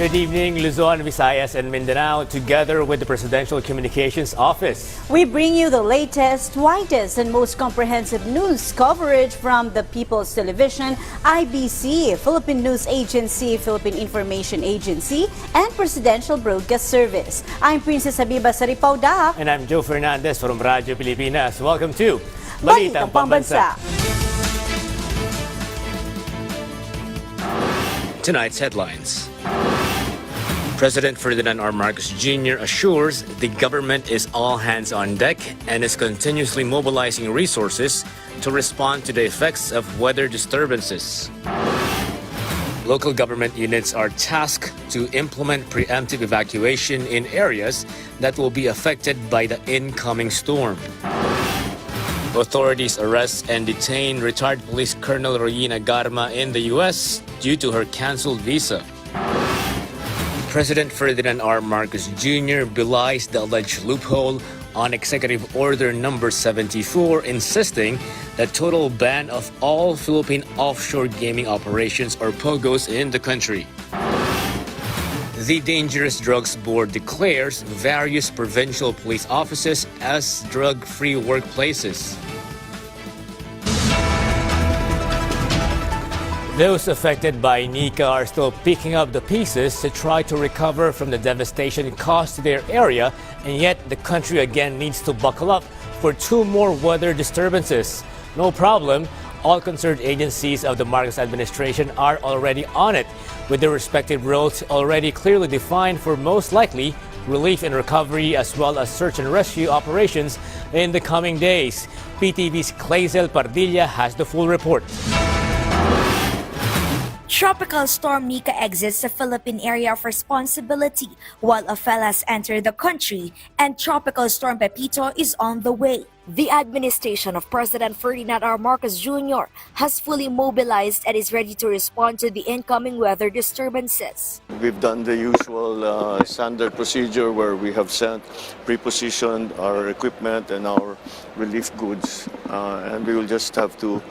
Good evening, Luzon, Visayas, and Mindanao, together with the Presidential Communications Office. We bring you the latest, widest, and most comprehensive news coverage from the People's Television, IBC, Philippine News Agency, Philippine Information Agency, and Presidential Broadcast Service. I'm Princess Habiba Saripauda. And I'm Joe Fernandez from Radyo Pilipinas. Welcome to Balitang Pambansa. Tonight's headlines. President Ferdinand R. Marcos Jr. assures the government is all hands on deck and is continuously mobilizing resources to respond to the effects of weather disturbances. Local government units are tasked to implement preemptive evacuation in areas that will be affected by the incoming storm. Authorities arrest and detain retired police Colonel Royina Garma in the U.S. due to her canceled visa. President Ferdinand R. Marcos Jr. belies the alleged loophole on Executive Order Number 74, insisting that total ban of all Philippine offshore gaming operations or POGOs in the country. The Dangerous Drugs Board declares various provincial police offices as drug-free workplaces. Those affected by Nika are still picking up the pieces to try to recover from the devastation caused to their area, and yet the country again needs to buckle up for 2 more weather disturbances. No problem, all concerned agencies of the Marcos administration are already on it, with their respective roles already clearly defined for most likely relief and recovery as well as search and rescue operations in the coming days. PTV's Clazel Pardilla has the full report. Tropical Storm Nika exits the Philippine area of responsibility while Ophelas enter the country, and Tropical Storm Pepito is on the way. The administration of President Ferdinand R. Marcos Jr. has fully mobilized and is ready to respond to the incoming weather disturbances. We've done the usual standard procedure where we have sent pre-positioned our equipment and our relief goods, and we will just have to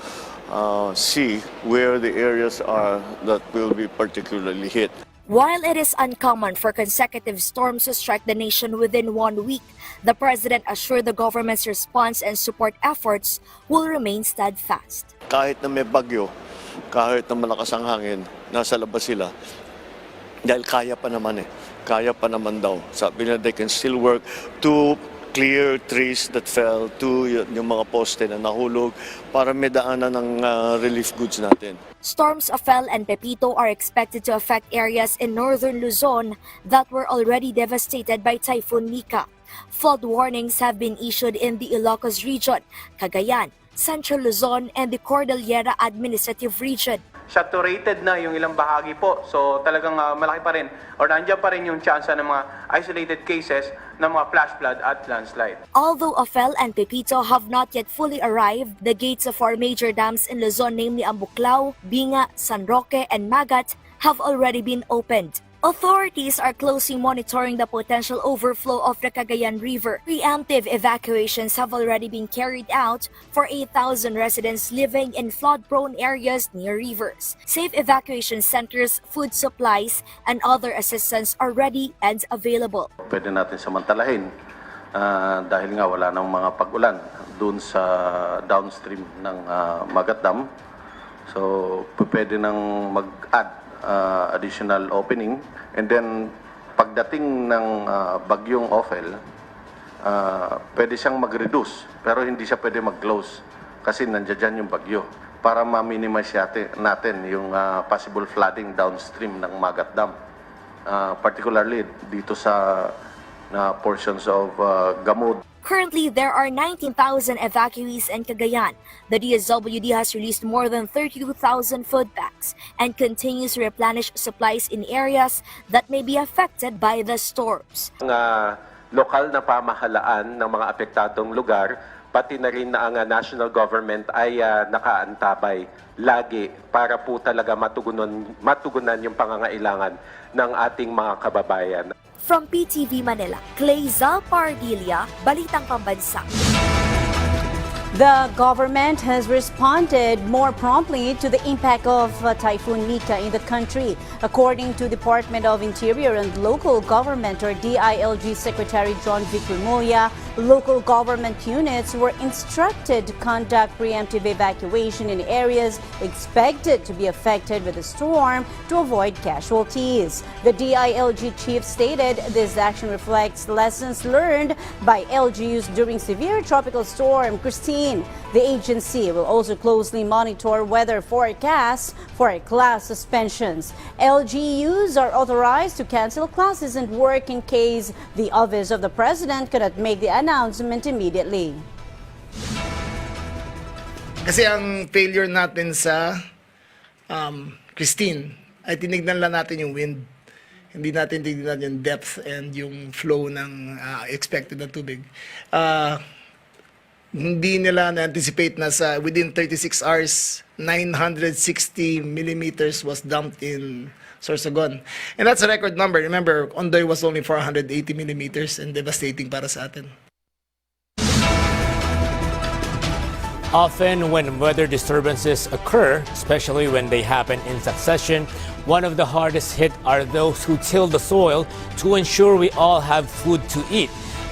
see where the areas are that will be particularly hit. While it is uncommon for consecutive storms to strike the nation within 1 week, the President assured the government's response and support efforts will remain steadfast. Kahit na may bagyo, kahit na malakas ang hangin, nasa labas sila. Dahil kaya pa naman kaya pa naman daw. Sabi na they can still work to clear trees that fell, to yung mga poste na nahulog para may daanan ng relief goods natin. Storms Ophel and Pepito are expected to affect areas in northern Luzon that were already devastated by Typhoon Nika. Flood warnings have been issued in the Ilocos region, Cagayan, Central Luzon, and the Cordillera Administrative Region. Saturated na yung ilang bahagi po. So talagang malaki pa rin or nandiyan pa rin yung chance ng mga isolated cases ng mga flash flood at landslide. Although Ophel and Pepito have not yet fully arrived, the gates of 4 major dams in Luzon, namely Ambuclao, Binga, San Roque, and Magat, have already been opened. Authorities are closely monitoring the potential overflow of the Cagayan River. Preemptive evacuations have already been carried out for 8,000 residents living in flood-prone areas near rivers. Safe evacuation centers, food supplies, and other assistance are ready and available. Pwede natin samantalahin dahil nga wala nang mga pag-ulan dun sa downstream ng Magat Dam. So pwede nang mag-add additional opening, and then pagdating ng bagyong Ophel, pwede siyang mag-reduce pero hindi siya pwede mag-close kasi nandiyan yung bagyo para ma-minimize natin yung possible flooding downstream ng Magat Dam, particularly dito sa portions of Gamud. Currently, there are 19,000 evacuees in Cagayan. The DSWD has released more than 32,000 food packs and continues to replenish supplies in areas that may be affected by the storms. Lokal na pamahalaan ng mga apektadong lugar, pati na rin na ang national government ay nakaantabay lagi para po talaga matugunan yung pangangailangan ng ating mga kababayan. From PTV Manila, Clazel Pardilla, Balitang Pambansa. The government has responded more promptly to the impact of Typhoon Nika in the country. According to Department of Interior and Local Government or DILG Secretary John Vic Remulla, local government units were instructed to conduct preemptive evacuation in areas expected to be affected with the storm to avoid casualties. The DILG chief stated this action reflects lessons learned by LGUs during severe tropical storm Christine. The agency will also closely monitor weather forecasts for class suspensions. LGUs are authorized to cancel classes and work in case the office of the president cannot make the announcement immediately. Kasi ang failure natin sa Christine ay tinignan lang natin yung wind. Hindi natin tinignan yung depth and yung flow ng expected na tubig. Hindi nila na-anticipate na sa within 36 hours, 960 millimeters was dumped in Sorsogon. And that's a record number. Remember, Ondoy was only 480 millimeters and devastating para sa atin. Often when weather disturbances occur, especially when they happen in succession, one of the hardest hit are those who till the soil to ensure we all have food to eat.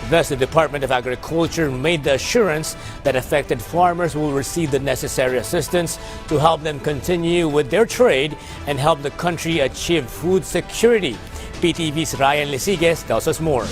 Thus, the Department of Agriculture made the assurance that affected farmers will receive the necessary assistance to help them continue with their trade and help the country achieve food security. PTV's Ryan Lisiges tells us more.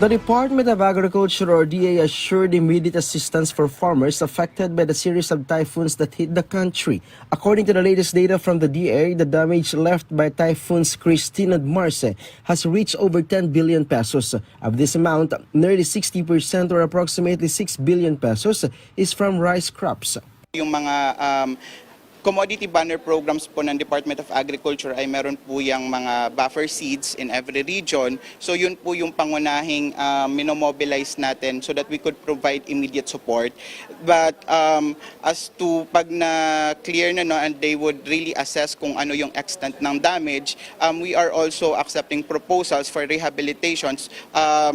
The Department of Agriculture or DA assured immediate assistance for farmers affected by the series of typhoons that hit the country. According to the latest data from the DA, the damage left by typhoons Christine and Marce has reached over 10 billion pesos. Of this amount, nearly 60% or approximately 6 billion pesos is from rice crops. Yung mga commodity banner programs po ng Department of Agriculture ay meron po yung mga buffer seeds in every region. So yun po yung pangunahing minomobilize natin so that we could provide immediate support. But as to pag na-clear na no, and they would really assess kung ano yung extent ng damage, we are also accepting proposals for rehabilitations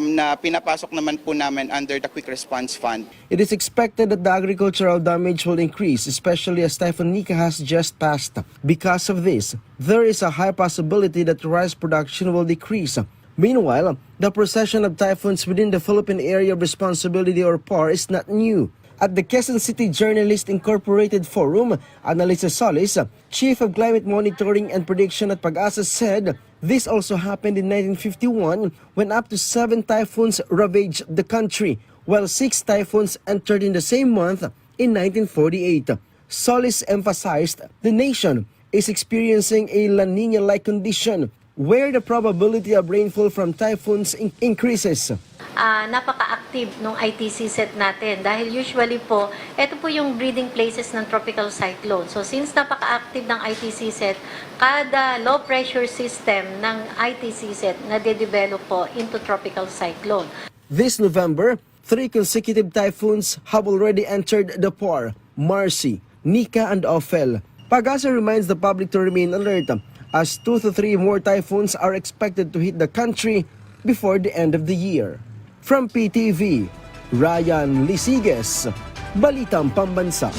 na pinapasok naman po namin under the Quick Response Fund. It is expected that the agricultural damage will increase, especially as Typhoon Nika has just passed. Because of this, there is a high possibility that rice production will decrease. Meanwhile, the procession of typhoons within the Philippine Area of Responsibility or PAR is not new. At the Quezon City Journalist Incorporated Forum, Analisa Solis, Chief of Climate Monitoring and Prediction at Pag-asa, said this also happened in 1951 when up to 7 typhoons ravaged the country, while 6 typhoons entered in the same month in 1948. Solis emphasized the nation is experiencing a La Nina-like condition where the probability of rainfall from typhoons increases. Napaka-active ng ITC set natin dahil usually po, ito po yung breeding places ng tropical cyclone. So since napaka-active ng ITC set, kada low pressure system ng ITC set na de-develop po into tropical cyclone. This November, 3 consecutive typhoons have already entered the PAR, Marcy, Nika and Ophel. Pag-asa reminds the public to remain alert as 2 to 3 more typhoons are expected to hit the country before the end of the year. From PTV, Ryan Lisiges, Balitang Pambansa.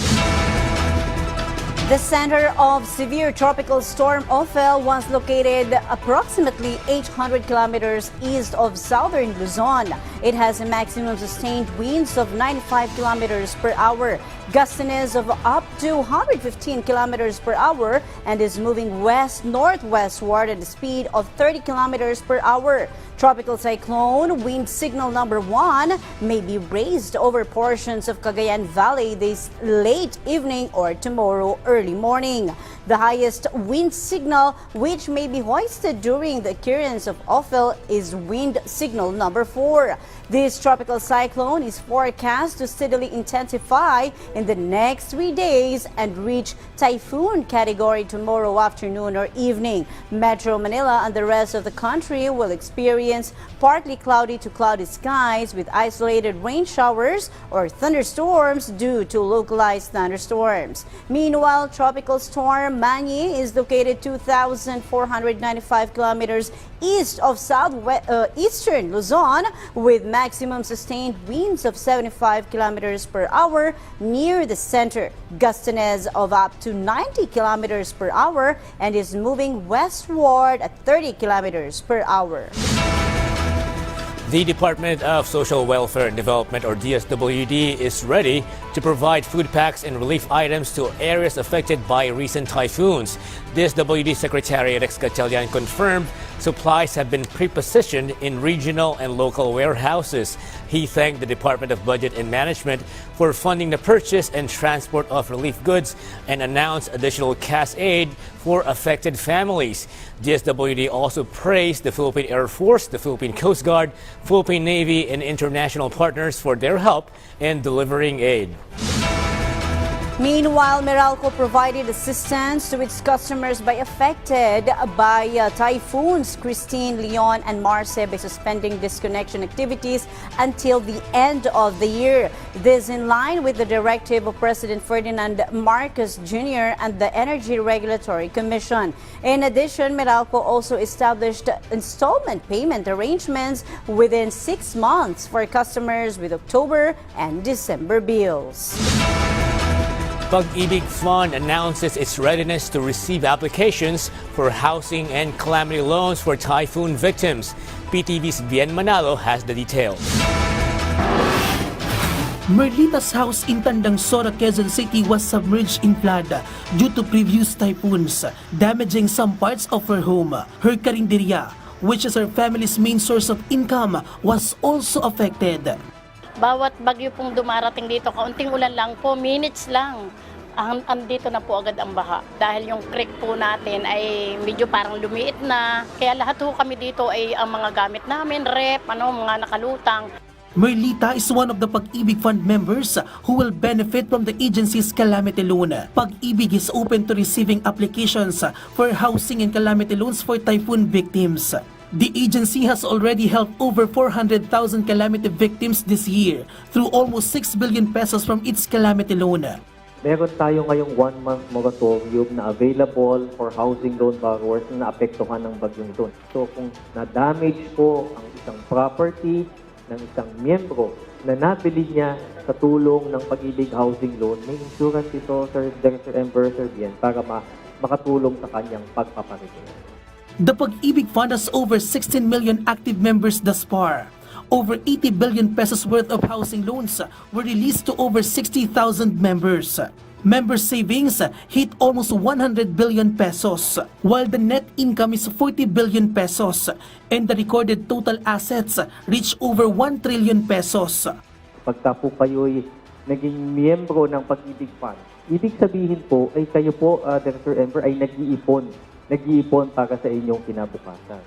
The center of severe tropical storm Ophel was located approximately 800 kilometers east of southern Luzon. It has a maximum sustained winds of 95 kilometers per hour, gustiness of up to 115 kilometers per hour, and is moving west-northwestward at a speed of 30 kilometers per hour. Tropical cyclone wind signal number 1 may be raised over portions of Cagayan Valley this late evening or tomorrow early morning. The highest wind signal which may be hoisted during the occurrence of Ophel is wind signal number 4. This tropical cyclone is forecast to steadily intensify in the next 3 days and reach typhoon category tomorrow afternoon or evening. Metro Manila and the rest of the country will experience partly cloudy to cloudy skies with isolated rain showers or thunderstorms due to localized thunderstorms. Meanwhile, tropical storm Manny is located 2,495 kilometers east of eastern Luzon with maximum sustained winds of 75 kilometers per hour near the center, gustiness of up to 90 kilometers per hour, and is moving westward at 30 kilometers per hour. The Department of Social Welfare and Development, or DSWD, is ready to provide food packs and relief items to areas affected by recent typhoons. DSWD Secretary Rex Gatchalian confirmed supplies have been pre-positioned in regional and local warehouses. He thanked the Department of Budget and Management for funding the purchase and transport of relief goods and announced additional cash aid for affected families. DSWD also praised the Philippine Air Force, the Philippine Coast Guard, Philippine Navy, and international partners for their help in delivering aid. Meanwhile, Mealco provided assistance to its customers affected by typhoons Christine, Leon, and Marce by suspending disconnection activities until the end of the year. This in line with the directive of President Ferdinand Marcos Jr. and the Energy Regulatory Commission. In addition, Mealco also established installment payment arrangements within 6 months for customers with October and December bills. PEF Fund announces its readiness to receive applications for housing and calamity loans for typhoon victims. PTV's Bien Manalo has the details. Merlita's house in Tandangsora, Quezon City was submerged in flood due to previous typhoons, damaging some parts of her home. Her karinderya, which is her family's main source of income, was also affected. Bawat bagyo pong dumarating dito, kaunting ulan lang po, minutes lang, andito na po agad ang baha. Dahil yung creek po natin ay medyo parang lumiit na. Kaya lahat po kami dito ay ang mga gamit namin, rep, mga nakalutang. Merlita is one of the PAG-IBIG Fund members who will benefit from the agency's calamity loan. PAG-IBIG is open to receiving applications for housing and calamity loans for typhoon victims. The agency has already helped over 400,000 calamity victims this year through almost 6 billion pesos from its calamity loan. Meron tayo ngayong 1-month moratorium na available for housing loan borrowers na naapektuhan ng bagyong ito. So kung na-damage po ang isang property ng isang miyembro na nabili niya sa tulong ng PAG-IBIG housing loan, may insurance ito, Sir Ember, Sir Bien, para makatulong sa kanyang pagpaparepair. The PAG-IBIG Fund has over 16 million active members thus far. Over 80 billion pesos worth of housing loans were released to over 60,000 members. Member savings hit almost 100 billion pesos, while the net income is 40 billion pesos, and the recorded total assets reach over 1 trillion pesos. Pagka po kayo'y naging miyembro ng PAG-IBIG Fund, ibig sabihin po ay kayo po, Dr. Ember, ay nag-iipon para sa inyong kinabukasan.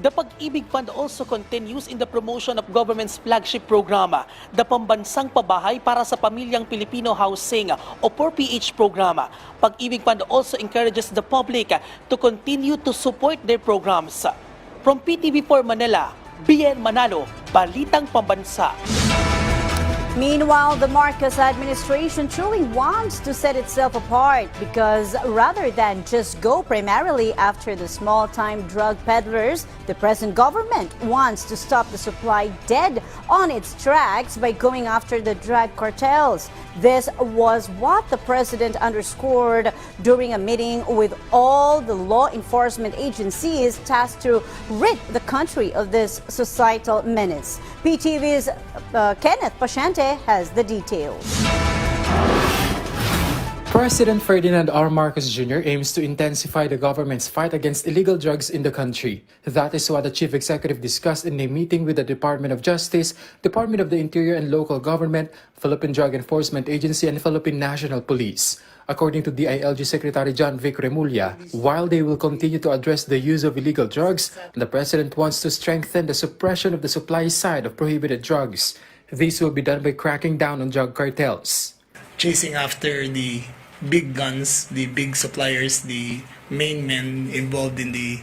The PAG-IBIG Fund also continues in the promotion of government's flagship program, the Pambansang Pabahay para sa Pamilyang Pilipino Housing o 4PH program. PAG-IBIG Fund also encourages the public to continue to support their programs. From PTV4 Manila, Bien Manalo, Balitang Pambansa. Meanwhile, the Marcos administration truly wants to set itself apart because rather than just go primarily after the small-time drug peddlers, the present government wants to stop the supply dead on its tracks by going after the drug cartels. This was what the president underscored during a meeting with all the law enforcement agencies tasked to rid the country of this societal menace. PTV's Kenneth Pasyente has the details. President Ferdinand R. Marcos Jr. aims to intensify the government's fight against illegal drugs in the country. That is what the Chief Executive discussed in a meeting with the Department of Justice, Department of the Interior and Local Government, Philippine Drug Enforcement Agency, and Philippine National Police. According to DILG Secretary John Vic Remulla, while they will continue to address the use of illegal drugs, the President wants to strengthen the suppression of the supply side of prohibited drugs. This will be done by cracking down on drug cartels. Chasing after the big guns, the big suppliers, the main men involved in the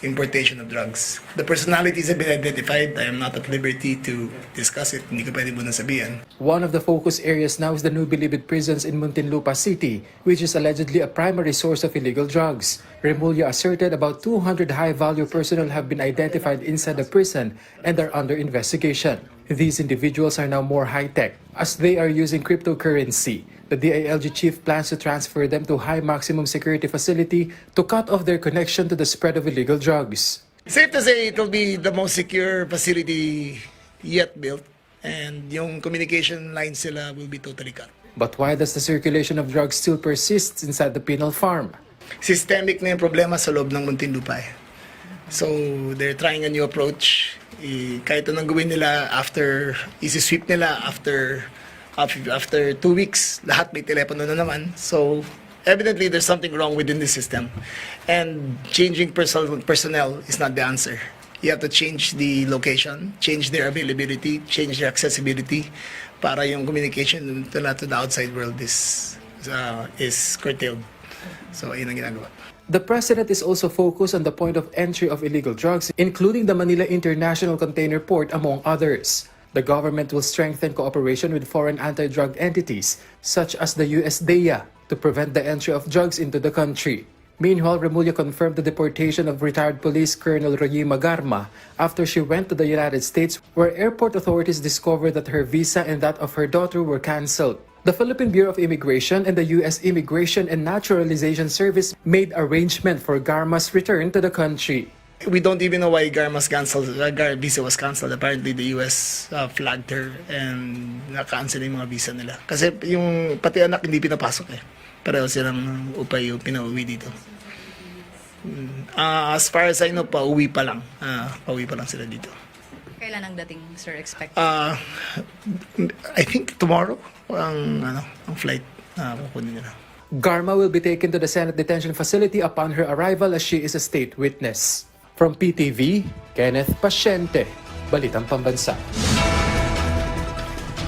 importation of drugs. The personalities have been identified. I am not at liberty to discuss it. Hindi ko pwede muna sabihin. One of the focus areas now is the newly built prisons in Muntinlupa City, which is allegedly a primary source of illegal drugs. Remulla asserted about 200 high-value personnel have been identified inside the prison and are under investigation. These individuals are now more high-tech, as they are using cryptocurrency. The DILG chief plans to transfer them to high maximum security facility to cut off their connection to the spread of illegal drugs. Safe to say it will be the most secure facility yet built, and yung communication lines sila will be totally cut. But why does the circulation of drugs still persist inside the penal farm? Systemic na yung problema sa loob ng Muntinlupa. So they're trying a new approach. Kahit anong gawin nila isi-sweep nila after 2 weeks, lahat may telepono na naman. So evidently there's something wrong within the system, and changing personnel is not the answer. You have to change the location, change their availability, change their accessibility para yung communication to the outside world is curtailed. So ayun ang ginagawa. The president is also focused on the point of entry of illegal drugs, including the Manila International Container Port, among others. The government will strengthen cooperation with foreign anti-drug entities, such as the USDA, to prevent the entry of drugs into the country. Meanwhile, Remulla confirmed the deportation of retired police Colonel Royima Garma after she went to the United States, where airport authorities discovered that her visa and that of her daughter were cancelled. The Philippine Bureau of Immigration and the U.S. Immigration and Naturalization Service made arrangement for Garma's return to the country. We don't even know why Garma's visa was cancelled. Apparently, the US flagged her and na-cancel yung mga visa nila. Kasi yung pati anak hindi pinapasok eh. Pareho silang upay yung pinauwi dito. As far as I know, pauwi pa lang. Pauwi pa lang sila dito. Kailan ang dating, sir, expect? I think tomorrow ang flight kukunin nila. Garma will be taken to the Senate Detention Facility upon her arrival as she is a state witness. From PTV, Kenneth Pasyente, Balitang Pambansa.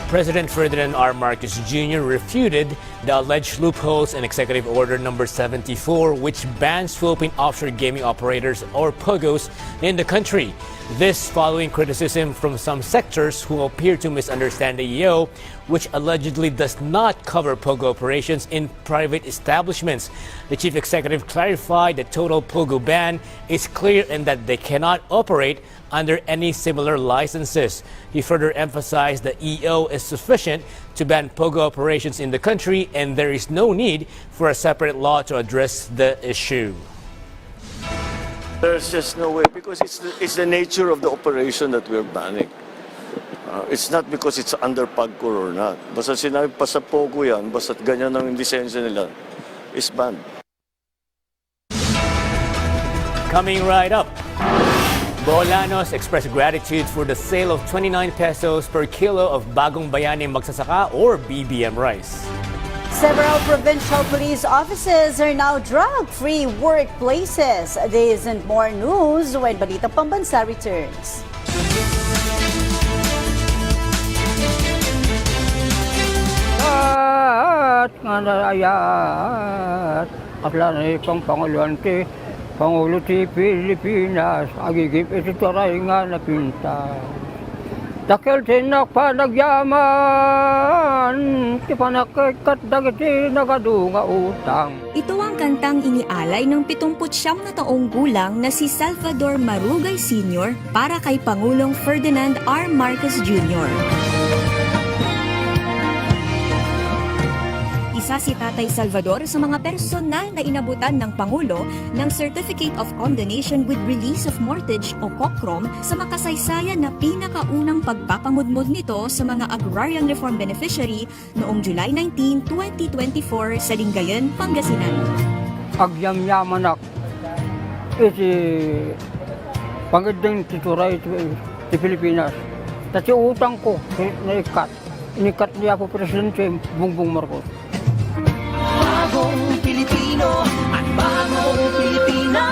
President Ferdinand R. Marcos Jr. refuted the alleged loopholes in Executive Order No. 74, which bans Philippine offshore gaming operators, or POGOs, in the country. This following criticism from some sectors who appear to misunderstand the EO, which allegedly does not cover POGO operations in private establishments. The chief executive clarified the total POGO ban is clear and that they cannot operate under any similar licenses. He further emphasized the EO is sufficient to ban POGO operations in the country and there is no need for a separate law to address the issue. There's just no way because it's the nature of the operation that we're banning. It's not because it's under PAGCOR or not. Basta sinabi pa sa POGO yan, basta ganyan ang lisensya nila, is banned. Coming right up, Bolanos expressed gratitude for the sale of 29 pesos per kilo of Bagong Bayan Magsasaka or BBM rice. Several provincial police offices are now drug-free workplaces. This and more news when Balitang Pambansa returns. Pangulo ti Pilipinas, agigip ito taray nga napinta. Takil tinak panagyaman, ti panakikat dagiti nagadunga utang. Ito ang kantang inialay ng 79 na taong gulang na si Salvador Marugay Sr. para kay Pangulong Ferdinand R. Marcos Jr. Isa si Tatay Salvador sa mga personal na inabutan ng Pangulo ng Certificate of Condonation with Release of Mortgage o COCROM sa makasaysayan na pinakaunang pagpapamudmod nito sa mga Agrarian Reform Beneficiary noong July 19, 2024 sa Lingayen, Pangasinan. Agyam-yaman iti pangiding tituray ti Pilipinas. Tati utang ko na inikat niya po Presidente Bongbong Marcos. Bagong Pilipino at bagong Pilipinas.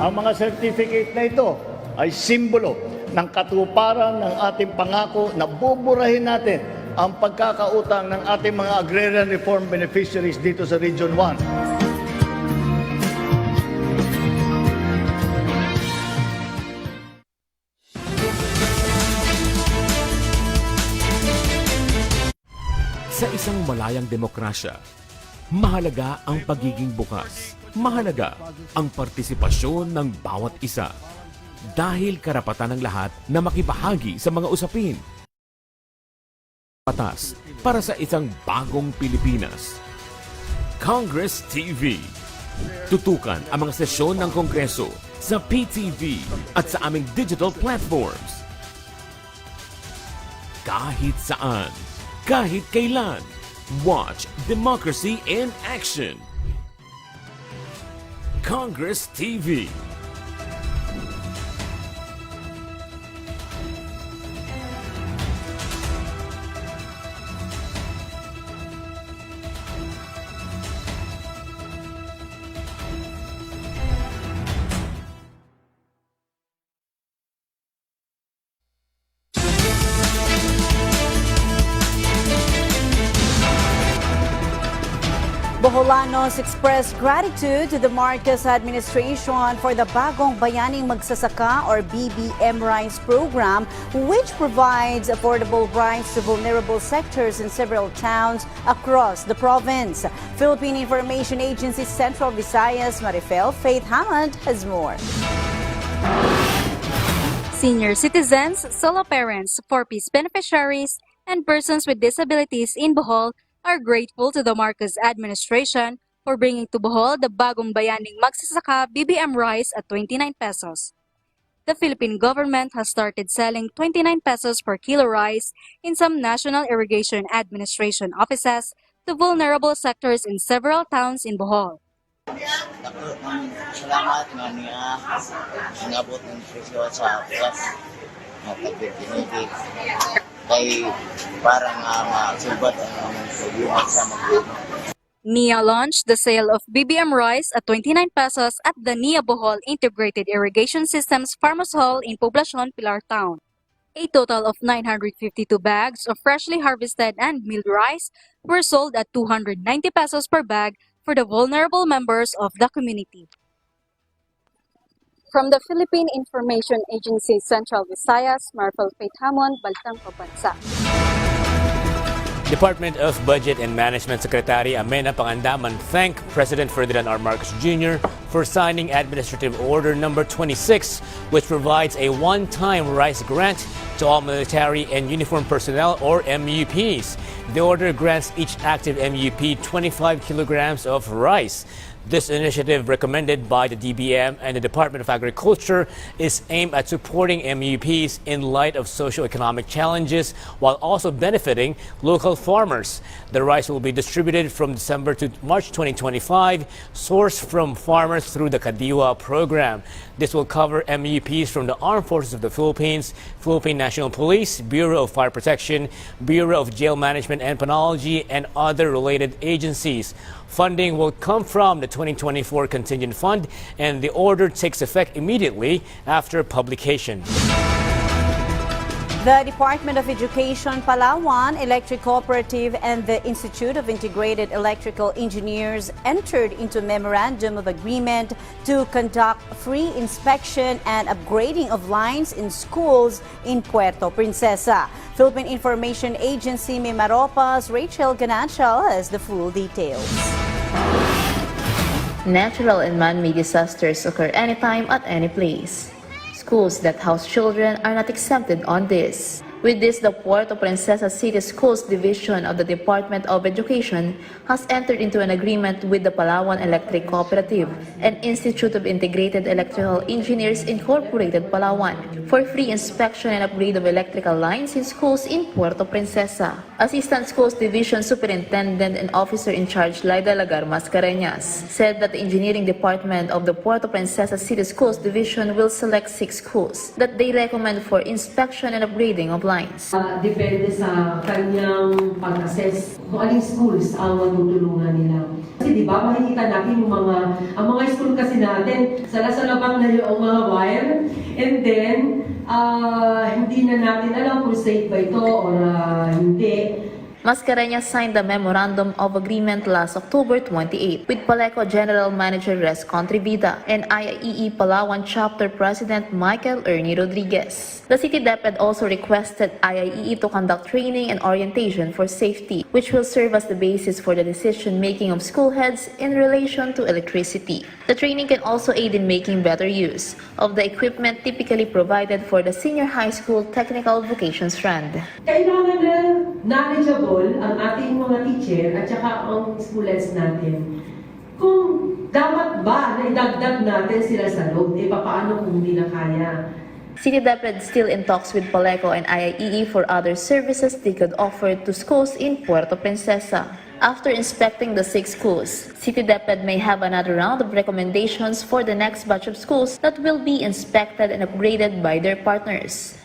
Ang mga certificate na ito ay simbolo ng katuparan ng ating pangako na buburahin natin ang pagkakautang ng ating mga agrarian reform beneficiaries dito sa Region 1. Sa isang malayang demokrasya, mahalaga ang pagiging bukas. Mahalaga ang partisipasyon ng bawat isa. Dahil karapatan ng lahat na makibahagi sa mga usapin. Patas para sa isang bagong Pilipinas. Congress TV. Tutukan ang mga sesyon ng Kongreso sa PTV at sa aming digital platforms. Kahit saan, kahit kailan, watch democracy in action. Congress TV. Boholanos expressed gratitude to the Marcos administration for the Bagong Bayaning Magsasaka or BBM Rice program, which provides affordable rice to vulnerable sectors in several towns across the province. Philippine Information Agency Central Visayas Marifel Faith Hammond has more. Senior citizens, solo parents, 4-piece beneficiaries, and persons with disabilities in Bohol are grateful to the Marcos administration for bringing to Bohol the Bagong Bayaning Magsasaka BBM rice at 29 pesos. The Philippine government has started selling 29 pesos per kilo rice in some National Irrigation Administration offices to vulnerable sectors in several towns in Bohol. Salamat nga niya sinabot ng presyo sa gas na tagbitinigig kay para nga masulbat ang problema sa magluno. NIA launched the sale of BBM rice at 29 pesos at the NIA Bohol Integrated Irrigation Systems Farmers Hall in Poblacion, Pilar Town. A total of 952 bags of freshly harvested and milled rice were sold at 290 pesos per bag for the vulnerable members of the community. From the Philippine Information Agency Central Visayas, Marfel Faith Hammond, Balitang, Pambansa. Department of Budget and Management Secretary Amena Pangandaman thanked President Ferdinand R. Marcos Jr. for signing Administrative Order Number 26, which provides a one-time rice grant to all military and uniformed personnel or MUPs. The order grants each active MUP 25 kilograms of rice. This initiative, recommended by the DBM and the Department of Agriculture, is aimed at supporting MUPs in light of socio-economic challenges while also benefiting local farmers. The rice will be distributed from December to March 2025, sourced from farmers through the Kadiwa program. This will cover MUPs from the Armed Forces of the Philippines, Philippine National Police, Bureau of Fire Protection, Bureau of Jail Management and Penology, and other related agencies. Funding will come from the 2024 Contingent Fund, and the order takes effect immediately after publication. The Department of Education, Palawan Electric Cooperative, and the Institute of Integrated Electrical Engineers entered into a memorandum of agreement to conduct free inspection and upgrading of lines in schools in Puerto Princesa. Philippine Information Agency Mimaropa's Rachel Ganachal has the full details. Natural and man-made disasters occur anytime at any place. Schools that house children are not exempted on this. With this, the Puerto Princesa City Schools Division of the Department of Education has entered into an agreement with the Palawan Electric Cooperative and Institute of Integrated Electrical Engineers Incorporated, Palawan, for free inspection and upgrade of electrical lines in schools in Puerto Princesa. Assistant Schools Division Superintendent and Officer in Charge Laida Lagar Mascareñas said that the Engineering Department of the Puerto Princesa City Schools Division will select 6 schools that they recommend for inspection and upgrading of lines. Depende sa kanyang pag-assess kung aling schools ang matutulungan nila. Kasi di ba makikita natin yung ang mga school kasi natin, salasalabat na yung mga wire, and then hindi na natin alam kung safe ba ito or hindi. Mascareñas signed the Memorandum of Agreement last October 28 with Paleco General Manager Res Contribida and IAEE Palawan Chapter President Michael Ernie Rodriguez. The City DepEd also requested IAEE to conduct training and orientation for safety, which will serve as the basis for the decision-making of school heads in relation to electricity. The training can also aid in making better use of the equipment typically provided for the senior high school technical vocation strand. Kailangan na knowledgeable ang ating mga teacher at saka ang students natin. Kung dapat ba na idagdag natin sila sa loob, paano kung hindi na kaya? City DepEd still in talks with Paleco and IAEE for other services they could offer to schools in Puerto Princesa. After inspecting the 6 schools, City DepEd may have another round of recommendations for the next batch of schools that will be inspected and upgraded by their partners.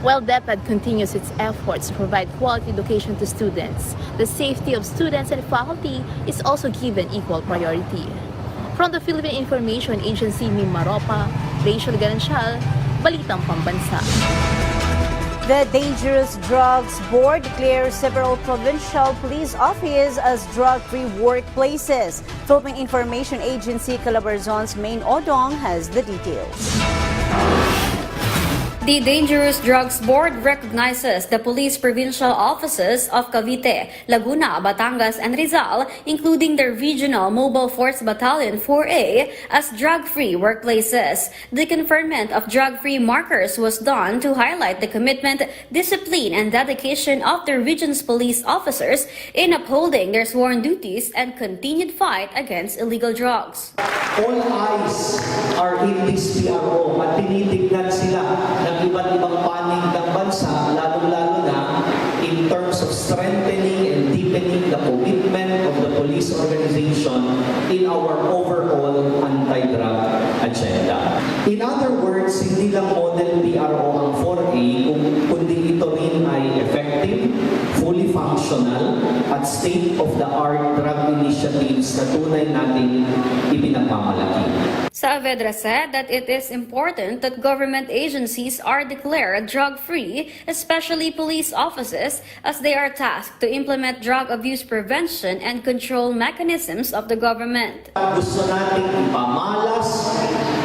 While DepEd continues its efforts to provide quality education to students, the safety of students and faculty is also given equal priority. From the Philippine Information Agency, Maropa, Rachel Garancial, Balitang Pambansa. The Dangerous Drugs Board declares several provincial police offices as drug-free workplaces. Philippine Information Agency Calabarzon's Main Odong has the details. The Dangerous Drugs Board recognizes the police provincial offices of Cavite, Laguna, Batangas, and Rizal, including the Regional Mobile Force Battalion 4A, as drug-free workplaces. The conferment of drug-free markers was done to highlight the commitment, discipline, and dedication of the region's police officers in upholding their sworn duties and continued fight against illegal drugs. All eyes are in this PRO at tinitignan sila ng iba't ibang panig ng bansa, lalo-lalo na in terms of strengthening and deepening the commitment of the police organization in our overall anti-drug agenda. In other words, hindi lang model PRO ang 4A, kundi ito rin ay effective, fully functional, at state-of-the-art drug initiatives na tunay nating ipinagmamalaki. Saavedra said that it is important that government agencies are declared drug-free, especially police offices, as they are tasked to implement drug abuse prevention and control mechanisms of the government. Gusto nating ipamalas,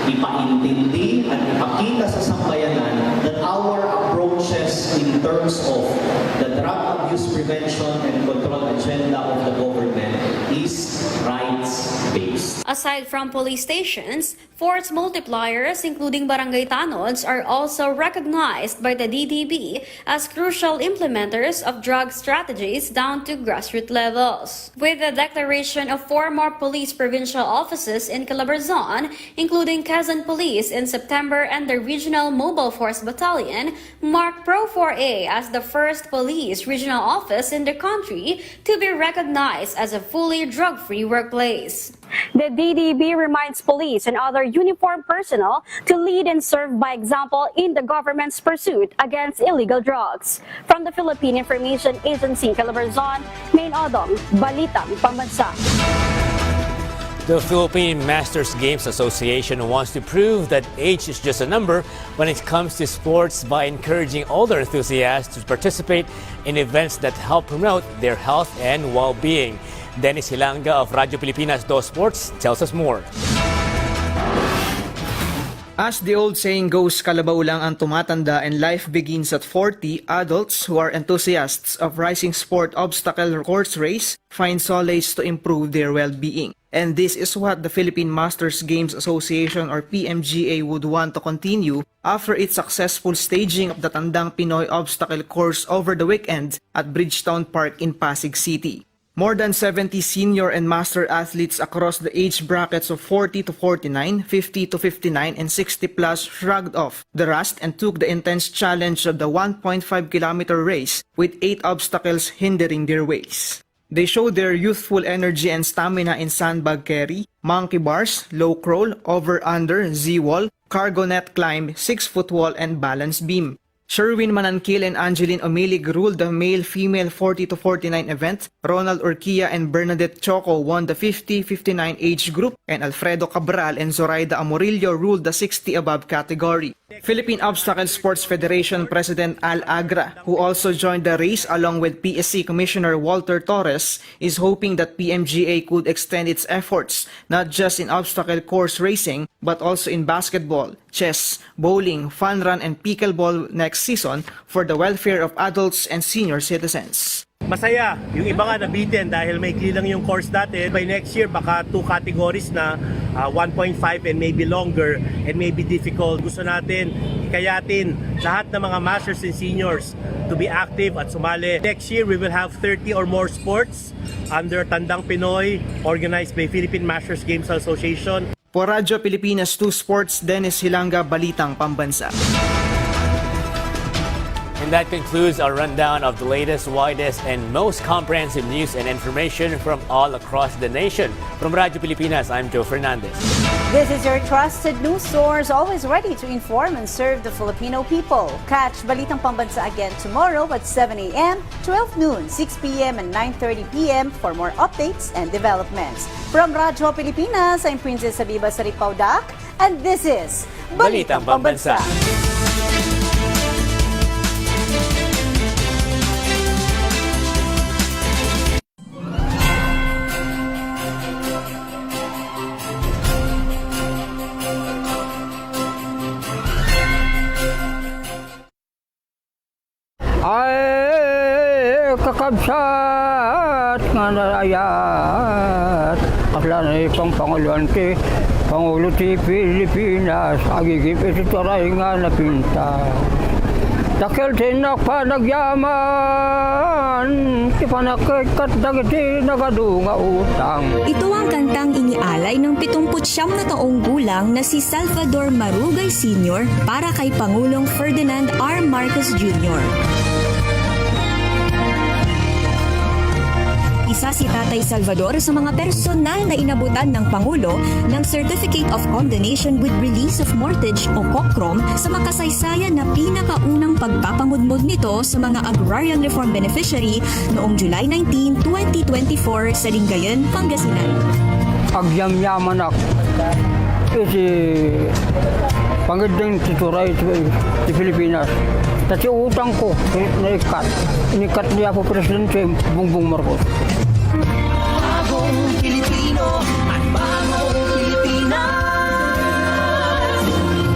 ipaintindi, at ipakita sa sambayanan that our approaches in terms of the drug abuse prevention and control agenda of the government is rights-based. Aside from police stations, force multipliers including barangay tanods are also recognized by the DDB as crucial implementers of drug strategies down to grassroots levels. With the declaration of 4 more police provincial offices in Calabarzon, including Quezon Police in September and the Regional Mobile Force Battalion, marked Pro 4A as the first police regional office in the country to be recognized as a fully drug-free workplace. The DDB reminds police and other uniformed personnel to lead and serve by example in the government's pursuit against illegal drugs. From the Philippine Information Agency, Calabarzon, Main Odong, Balitang, Pambansa. The Philippine Masters Games Association wants to prove that age is just a number when it comes to sports by encouraging older enthusiasts to participate in events that help promote their health and well-being. Dennis Hilanga of Radyo Pilipinas 2 Sports tells us more. As the old saying goes, kalabaw lang ang tumatanda and life begins at 40. Adults who are enthusiasts of rising sport obstacle course race find solace to improve their well-being. And this is what the Philippine Masters Games Association or PMGA would want to continue after its successful staging of the Tandang Pinoy obstacle course over the weekend at Bridgetown Park in Pasig City. More than 70 senior and master athletes across the age brackets of 40 to 49, 50 to 59, and 60 plus shrugged off the rust and took the intense challenge of the 1.5-kilometer race with 8 obstacles hindering their ways. They showed their youthful energy and stamina in sandbag carry, monkey bars, low crawl, over-under, Z-wall, cargo net climb, 6-foot wall, and balance beam. Sherwin Manankil and Angeline Omilig ruled the male-female 40 to 49 event. Ronald Urquia and Bernadette Choco won the 50-59 age group, and Alfredo Cabral and Zoraida Amorillo ruled the 60 above category. Philippine Obstacle Sports Federation President Al Agra, who also joined the race along with PSC Commissioner Walter Torres, is hoping that PMGA could extend its efforts not just in obstacle course racing but also in basketball, chess, bowling, fun run and pickleball next season for the welfare of adults and senior citizens. Masaya, yung iba nga nabitin dahil may lang yung course dati. By next year, baka 2 categories na, 1.5 and maybe longer and maybe difficult. Gusto natin hikayatin lahat ng mga masters and seniors to be active at sumali. Next year, we will have 30 or more sports under Tandang Pinoy, organized by Philippine Masters Games Association. For Radyo Pilipinas 2 Sports, Dennis Hilanga, Balitang, Pambansa. And that concludes our rundown of the latest, widest, and most comprehensive news and information from all across the nation. From Radyo Pilipinas, I'm Joe Fernandez. This is your trusted news source, always ready to inform and serve the Filipino people. Catch Balitang Pambansa again tomorrow at 7 a.m., 12 noon, 6 p.m., and 9:30 p.m. for more updates and developments. From Radyo Pilipinas, I'm Princess Habiba Saripaudak, and this is Balitang Pambansa. Ay kakabsat nga narayat kaslanay pang Panguluan ti Pangulo ti Pilipinas agigip iti taray nga napinta takil tinak pa nagyaman ti panakikat dagiti nagadunga utang. Ito ang kantang inialay ng 79 na taong gulang na si Salvador Marugay Sr. para kay Pangulong Ferdinand R. Marcos Jr. Isa si Tatay Salvador sa mga personal na inabutan ng Pangulo ng Certificate of Condonation with Release of Mortgage o COCROM sa makasaysayan na pinakaunang pagpapamudmod nito sa mga Agrarian Reform Beneficiary noong July 19, 2024 sa Lingayen, Pangasinan. Agyam-yaman ako. Iti pangiding tituray ti Pilipinas. Tati utang ko naikat. Inikat niya po Presidente Bongbong Marcos. Bagong Pilipino at bagong Pilipinas.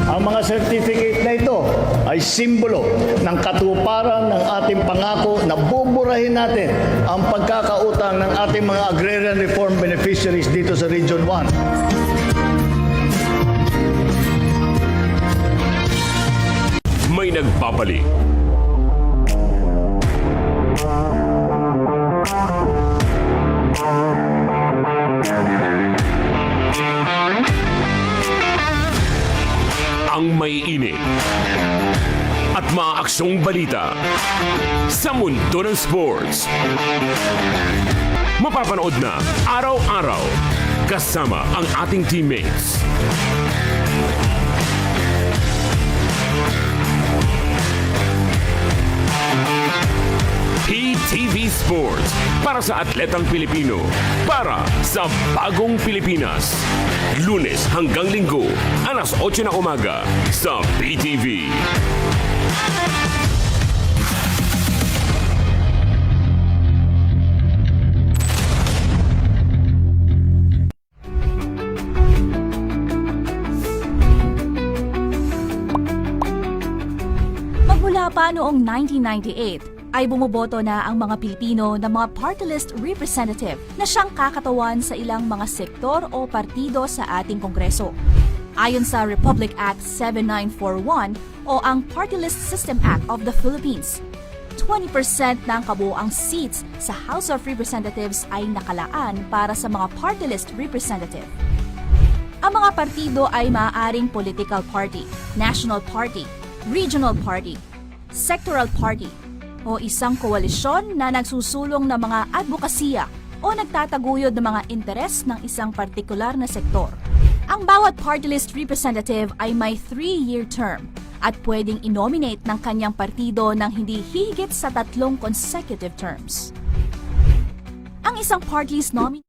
Ang mga certificate na ito ay simbolo ng katuparan ng ating pangako na buburahin natin ang pagkakautang ng ating mga agrarian reform beneficiaries dito sa Region 1. May nagpapalik. Ang may init at maaaksyong balita sa mundo ng sports. Mapapanood na araw-araw kasama ang ating teammates. PTV Sports para sa atletang Pilipino, para sa bagong Pilipinas. Lunes hanggang Linggo, alas 8 ng umaga sa PTV. Magmula pa noong 1998, ay bumoboto na ang mga Pilipino ng mga party list representative na siyang kakatawan sa ilang mga sektor o partido sa ating Kongreso. Ayon sa Republic Act 7941 o ang Party List System Act of the Philippines, 20% ng kabuoang seats sa House of Representatives ay nakalaan para sa mga party list representative. Ang mga partido ay maaaring political party, national party, regional party, sectoral party, o isang koalisyon na nagsusulong ng mga advokasya o nagtataguyod ng mga interes ng isang partikular na sektor. Ang Ang bawat party list representative ay may 3-year term at pwedeng inominate ng kanyang partido ng hindi hihigit sa 3 consecutive terms. Ang isang party list nominee